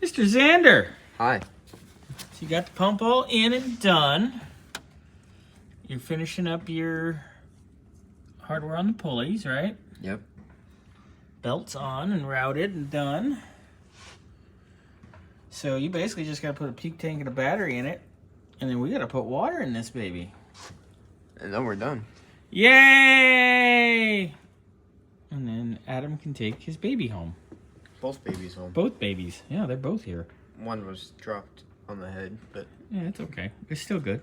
Mr. Xander. Hi. So you got the pump all in and done. You're finishing up your hardware on the pulleys, right? Yep. Belts on and routed and done. So you basically just got to put a peak tank and a battery in it, and then we got to put water in this baby. And then we're done. Yay! And then Adam can take his baby home. Both babies home. Both babies. Yeah, they're both here. One was dropped on the head, but... Yeah, it's okay. It's still good.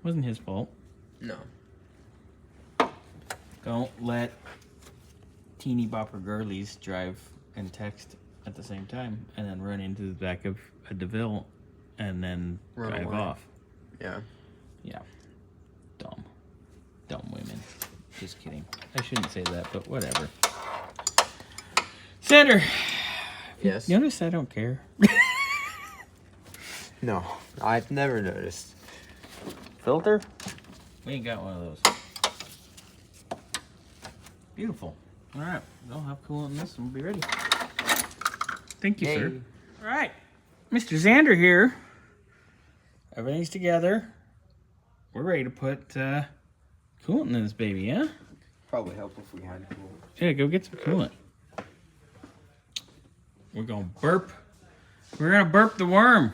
Wasn't his fault. No. Don't let teeny bopper girlies drive and text at the same time and then run into the back of a DeVille and then drive off. Yeah. Yeah. Dumb. Dumb women. Just kidding. I shouldn't say that, but whatever. Xander. Yes? Notice I don't care. No, I've never noticed. Filter? We ain't got one of those. Beautiful. All right. We'll have coolant in this and we'll be ready. Thank you, sir. All right. Mr. Xander here. Everything's together. We're ready to put coolant in this baby, yeah? Probably help if we had coolant. Yeah, go get some coolant. We're going to burp. We're going to burp the worm.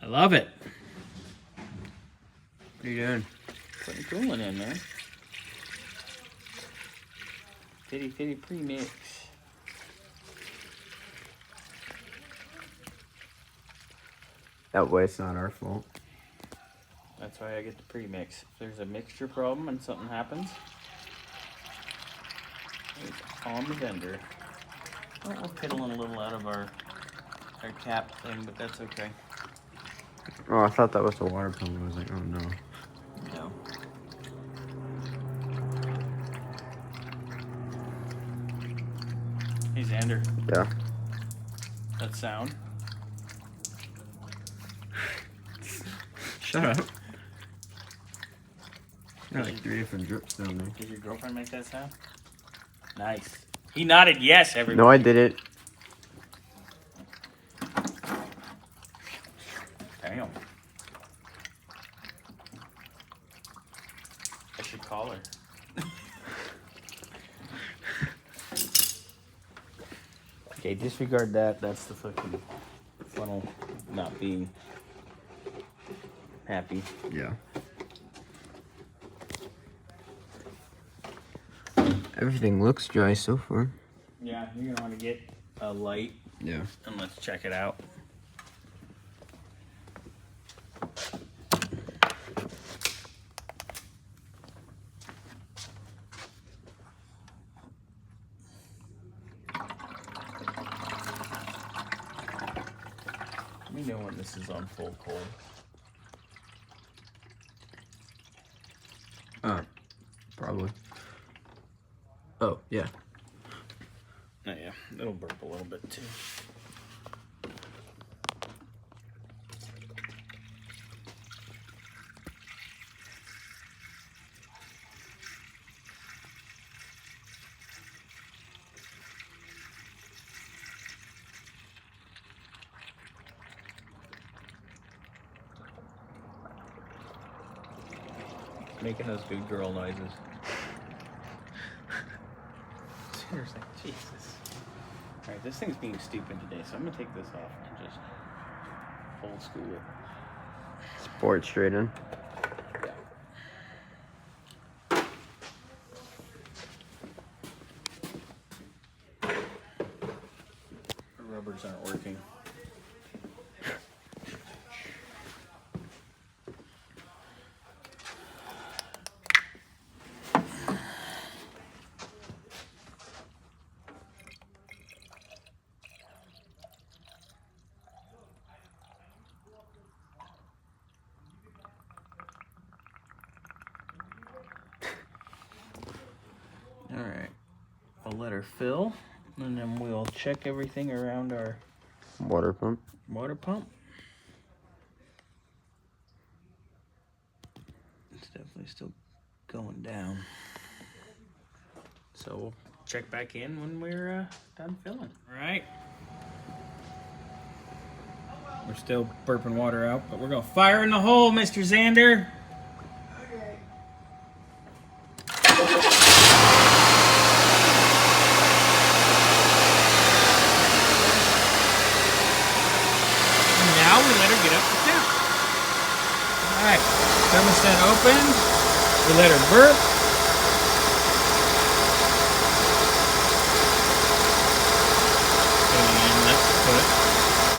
I love it. What are you doing? Putting coolant in, man. Fitty premix. That way it's not our fault. That's why I get the premix. If there's a mixture problem and something happens, it's on the vendor. Oh, we're piddling a little out of our cap thing, but that's okay. Oh, I thought that was the water pump. I was like, oh no. No. Hey, Xander. Yeah. That sound? Shut up. Got like 3 different drips down there. Did your girlfriend make that sound? Nice. He nodded yes, everybody. No, I didn't. Damn. I should call her. Okay, disregard that. That's the fucking funnel not being happy. Yeah. Everything looks dry so far. Yeah, you're gonna want to get a light. Yeah. And let's check it out. Let me know when this is on full cold. Probably. Oh, yeah. Oh yeah, it'll burp a little bit too. Making those good girl noises. Seriously, Jesus. Alright, this thing's being stupid today, so I'm gonna take this off and just old school it. Sports straight in. The rubbers aren't working. Alright, I'll let her fill, and then we'll check everything around our Water pump. water pump. It's definitely still going down. So we'll check back in when we're done. done filling. All right. We're still burping water out, but we're gonna fire in the hole, Mr. Xander. Okay. And now we let her get up to temp. All right, thermostat open. We let her burp.